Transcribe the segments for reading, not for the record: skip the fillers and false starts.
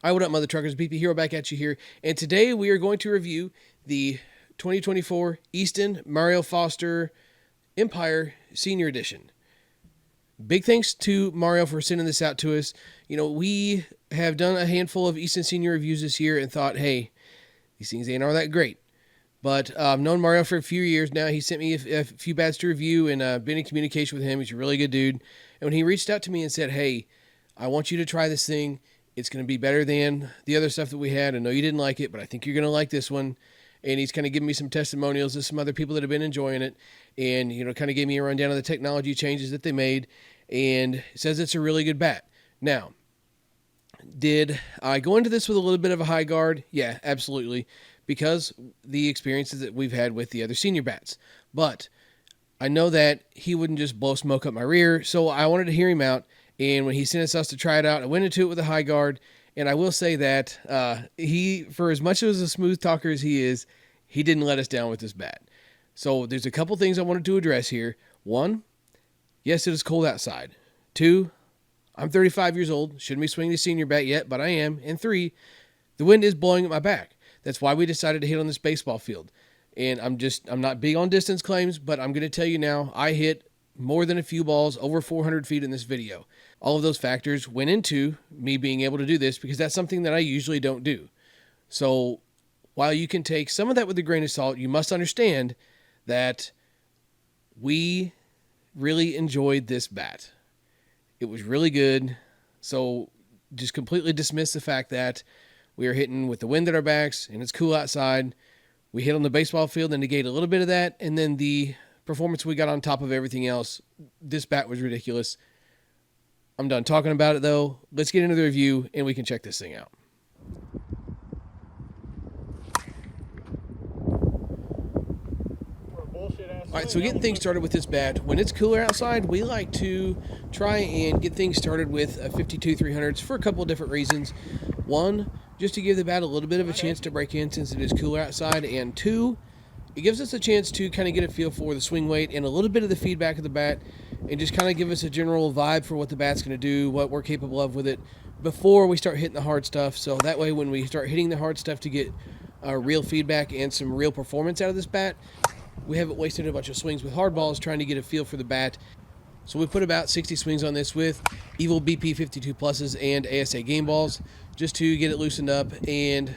Hi, what up, mother truckers? BP Hero back at you here. And today we are going to review the 2024 Easton Marieo Foster Empire Senior Edition. Big thanks to Mario for sending this out to us. You know, we have done a handful of Easton Senior reviews this year and thought, hey, these things ain't all that great. But I've known Mario for a few years now. He sent me a few bats to review and been in communication with him. He's a really good dude. And when he reached out to me and said, hey, I want you to try this thing. It's going to be better than the other stuff that we had. I know you didn't like it, but I think you're going to like this one. And he's kind of giving me some testimonials of some other people that have been enjoying it. And, you know, kind of gave me a rundown of the technology changes that they made. And says it's a really good bat. Now, did I go into this with a little bit of a high guard? Yeah, absolutely. Because the experiences that we've had with the other senior bats. But I know that he wouldn't just blow smoke up my rear. So I wanted to hear him out. And when he sent us to try it out, I went into it with a high guard. And I will say that he, for as much as a smooth talker as he is, he didn't let us down with this bat. So there's a couple things I wanted to address here. One, yes, it is cold outside. Two, I'm 35 years old. Shouldn't be swinging a senior bat yet, but I am. And three, the wind is blowing at my back. That's why we decided to hit on this baseball field. And I'm not big on distance claims, but I'm going to tell you now, I hit more than a few balls over 400 feet in this video. All of those factors went into me being able to do this because that's something that I usually don't do. So while you can take some of that with a grain of salt, you must understand that we really enjoyed this bat. It was really good. So just completely dismiss the fact that we are hitting with the wind at our backs and it's cool outside. We hit on the baseball field and negate a little bit of that. And then the performance we got on top of everything else, this bat was ridiculous. I'm done talking about it, though. Let's get into the review, and we can check this thing out. All right, so getting things started with this bat. When it's cooler outside, we like to try and get things started with a 52-300s for a couple of different reasons. One, just to give the bat a little bit of a chance to break in since it is cooler outside. And two, it gives us a chance to kind of get a feel for the swing weight and a little bit of the feedback of the bat and just kind of give us a general vibe for what the bat's going to do, what we're capable of with it before we start hitting the hard stuff. So that way when we start hitting the hard stuff to get real feedback and some real performance out of this bat, we haven't wasted a bunch of swings with hard balls trying to get a feel for the bat. So we put about 60 swings on this with Evil BP 52 pluses and ASA game balls just to get it loosened up. And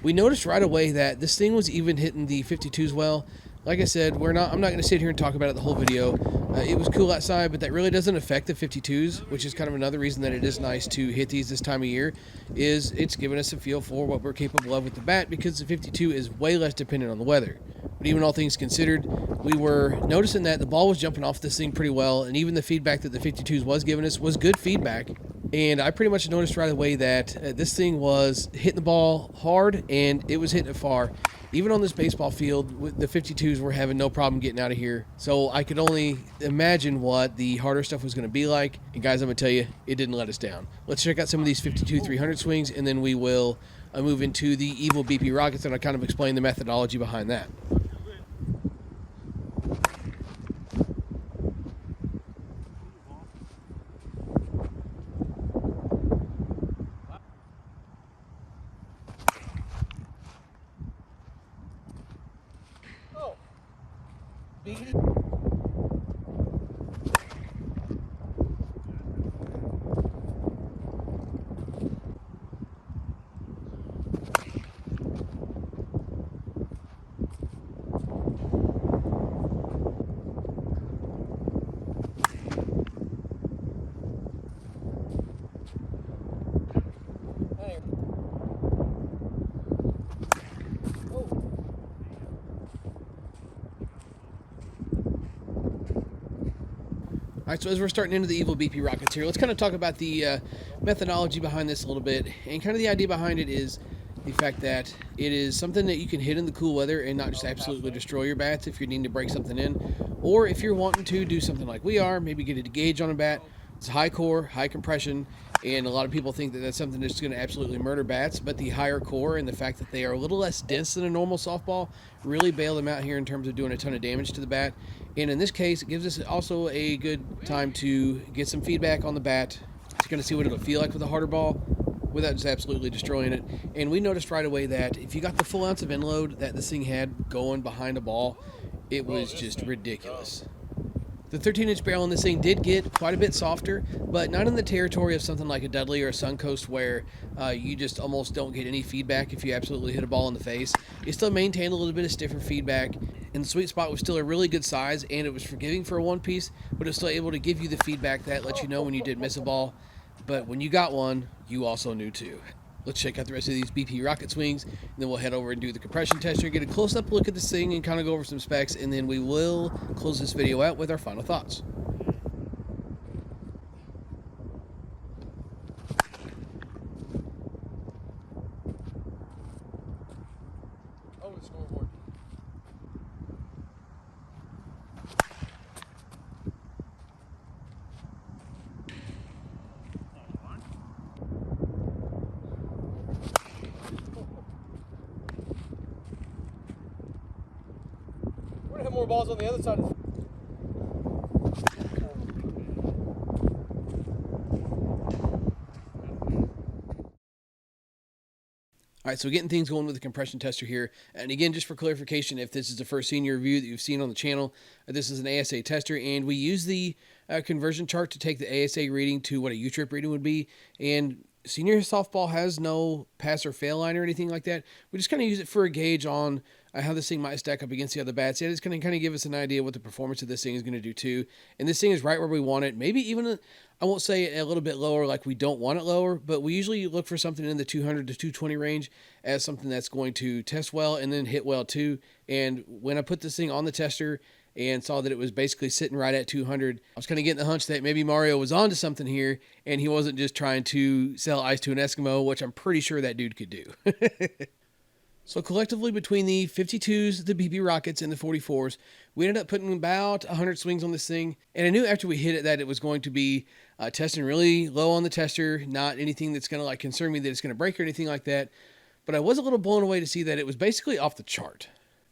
we noticed right away that this thing was even hitting the 52s well. Like I said, I'm not going to sit here and talk about it the whole video. It was cool outside, but that really doesn't affect the 52s, which is kind of another reason that it is nice to hit these this time of year, is it's giving us a feel for what we're capable of with the bat because the 52 is way less dependent on the weather. But even all things considered, we were noticing that the ball was jumping off this thing pretty well, and even the feedback that the 52s was giving us was good feedback. And I pretty much noticed right away that this thing was hitting the ball hard, and it was hitting it far. Even on this baseball field, the 52s were having no problem getting out of here. So I could only imagine what the harder stuff was going to be like. And guys, I'm going to tell you, it didn't let us down. Let's check out some of these 52-300 swings, and then we will move into the Evil BP Rockets, and I'll kind of explain the methodology behind that. All right, so as we're starting into the Evil BP Rockets here, let's kind of talk about the methodology behind this a little bit. And kind of the idea behind it is the fact that it is something that you can hit in the cool weather and not just absolutely destroy your bats if you're needing to break something in. Or if you're wanting to do something like we are, maybe get a gauge on a bat. It's high core, high compression, and a lot of people think that that's something that's going to absolutely murder bats, but the higher core and the fact that they are a little less dense than a normal softball really bail them out here in terms of doing a ton of damage to the bat. And in this case, it gives us also a good time to get some feedback on the bat. It's going to see what it'll feel like with a harder ball, without just absolutely destroying it. And we noticed right away that if you got the full ounce of end load that this thing had going behind a ball, it was just ridiculous. The 13-inch barrel in this thing did get quite a bit softer, but not in the territory of something like a Dudley or a Suncoast where you just almost don't get any feedback if you absolutely hit a ball in the face. It still maintained a little bit of stiffer feedback, and the sweet spot was still a really good size, and it was forgiving for a one-piece, but it was still able to give you the feedback that lets you know when you did miss a ball. But when you got one, you also knew too. Let's check out the rest of these BP rocket swings, and then we'll head over and do the compression tester, get a close-up look at this thing, and kind of go over some specs, and then we will close this video out with our final thoughts. Oh, the scoreboard. We're gonna have more balls on the other side of the All right, so getting things going with the compression tester here. And again, just for clarification, if this is the first senior review that you've seen on the channel, this is an ASA tester, and we use the conversion chart to take the ASA reading to what a U-trip reading would be. And senior softball has no pass or fail line or anything like that. We just kind of use it for a gauge on how this thing might stack up against the other bats. Yeah, it's going to kind of give us an idea what the performance of this thing is going to do too. And this thing is right where we want it. Maybe even, I won't say a little bit lower like we don't want it lower, but we usually look for something in the 200 to 220 range as something that's going to test well and then hit well too. And when I put this thing on the tester and saw that it was basically sitting right at 200, I was kind of getting the hunch that maybe Mario was onto something here and he wasn't just trying to sell ice to an Eskimo, which I'm pretty sure that dude could do. So collectively between the 52s, the BB Rockets, and the 44s, we ended up putting about 100 swings on this thing. And I knew after we hit it that it was going to be testing really low on the tester, not anything that's going to like concern me that it's going to break or anything like that. But I was a little blown away to see that it was basically off the chart.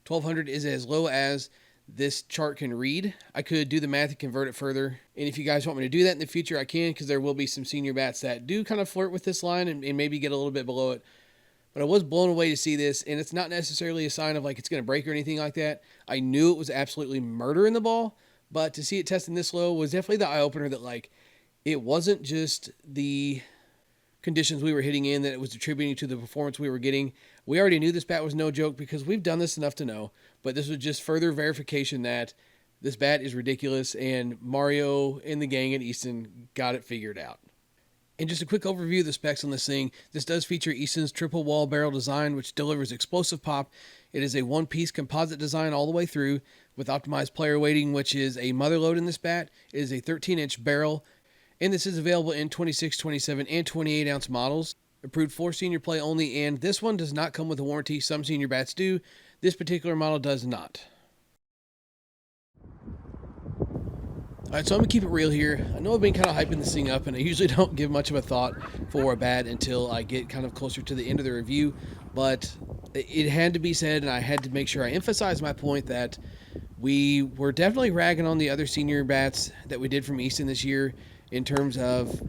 1200 is as low as this chart can read. I could do the math and convert it further. And if you guys want me to do that in the future, I can, because there will be some senior bats that do kind of flirt with this line and maybe get a little bit below it. But I was blown away to see this, and it's not necessarily a sign of like it's going to break or anything like that. I knew it was absolutely murdering the ball, but to see it testing this low was definitely the eye-opener that like it wasn't just the conditions we were hitting in that it was attributing to the performance we were getting. We already knew this bat was no joke because we've done this enough to know, but this was just further verification that this bat is ridiculous, and Mario and the gang at Easton got it figured out. And just a quick overview of the specs on this thing. This does feature Easton's triple wall barrel design, which delivers explosive pop. It is a one-piece composite design all the way through with optimized player weighting, which is a Motherload in this bat. It is a 13-inch barrel, and this is available in 26, 27, and 28-ounce models. Approved for senior play only, and this one does not come with a warranty. Some senior bats do. This particular model does not. All right, so I'm going to keep it real here. I know I've been kind of hyping this thing up, and I usually don't give much of a thought for a bat until I get kind of closer to the end of the review, but it had to be said, and I had to make sure I emphasize my point that we were definitely ragging on the other senior bats that we did from Easton this year in terms of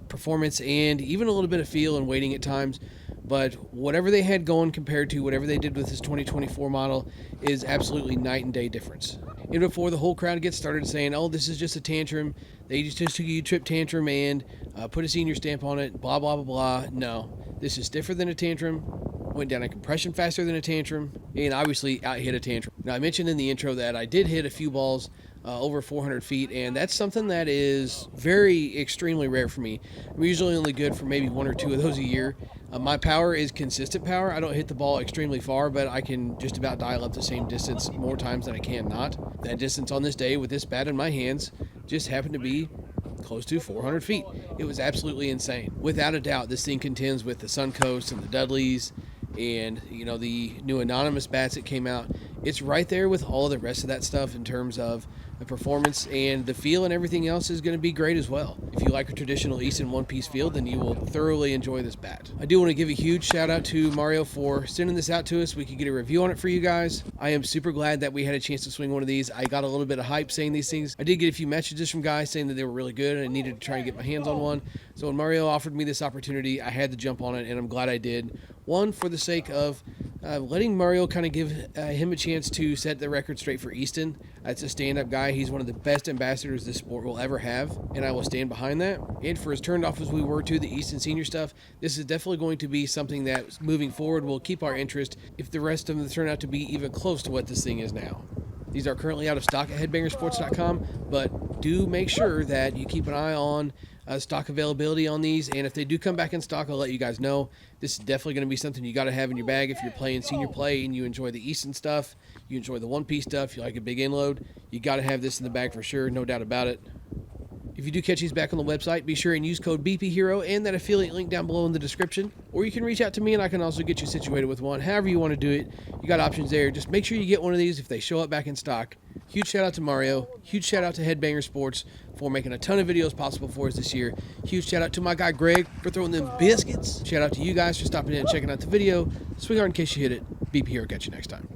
performance and even a little bit of feel and weighting at times. But whatever they had going compared to whatever they did with this 2024 model is absolutely night and day difference. And before the whole crowd gets started saying, oh, this is just a tantrum, they just took a U-trip tantrum and put a senior stamp on it, blah, blah, blah, blah. No, this is stiffer than a tantrum, went down in compression faster than a tantrum, and obviously out-hit a tantrum. Now, I mentioned in the intro that I did hit a few balls over 400 feet, and that's something that is very extremely rare for me. I'm usually only good for maybe one or two of those a year. My power is consistent power. I don't hit the ball extremely far, but I can just about dial up the same distance more times than I can not. That distance on this day with this bat in my hands just happened to be close to 400 feet. It was absolutely insane. Without a doubt, this thing contends with the Suncoast and the Dudleys and, you know, the new anonymous bats that came out. it's right there with all the rest of that stuff in terms of the performance, and the feel and everything else is going to be great as well. If you like a traditional Easton one-piece feel, then you will thoroughly enjoy this bat. I do want to give a huge shout out to Mario for sending this out to us. We could get a review on it for you guys. I am super glad that we had a chance to swing one of these. I got a little bit of hype saying these things. I did get a few messages from guys saying that they were really good and I needed to try and get my hands on one. So when Mario offered me this opportunity, I had to jump on it, and I'm glad I did. One, for the sake of letting Mario kind of give him a chance to set the record straight for Easton. That's a stand-up guy. He's one of the best ambassadors this sport will ever have, and I will stand behind that. And for as turned off as we were to the Easton Senior stuff, this is definitely going to be something that moving forward will keep our interest if the rest of them turn out to be even close to what this thing is now. These are currently out of stock at headbangersports.com, but do make sure that you keep an eye on stock availability on these, and if they do come back in stock, I'll let you guys know. This is definitely going to be something you got to have in your bag if you're playing senior play and you enjoy the Easton stuff, you enjoy the one-piece stuff, you like a big inload, you got to have this in the bag for sure, no doubt about it. If you do catch these back on the website, be sure and use code BPHero and that affiliate link down below in the description. Or you can reach out to me and I can also get you situated with one. However you want to do it, you got options there. Just make sure you get one of these if they show up back in stock. Huge shout out to Mario. Huge shout out to Headbanger Sports for making a ton of videos possible for us this year. Huge shout out to my guy Greg for throwing them biscuits. Shout out to you guys for stopping in and checking out the video. Swing hard in case you hit it. BPHero, catch you next time.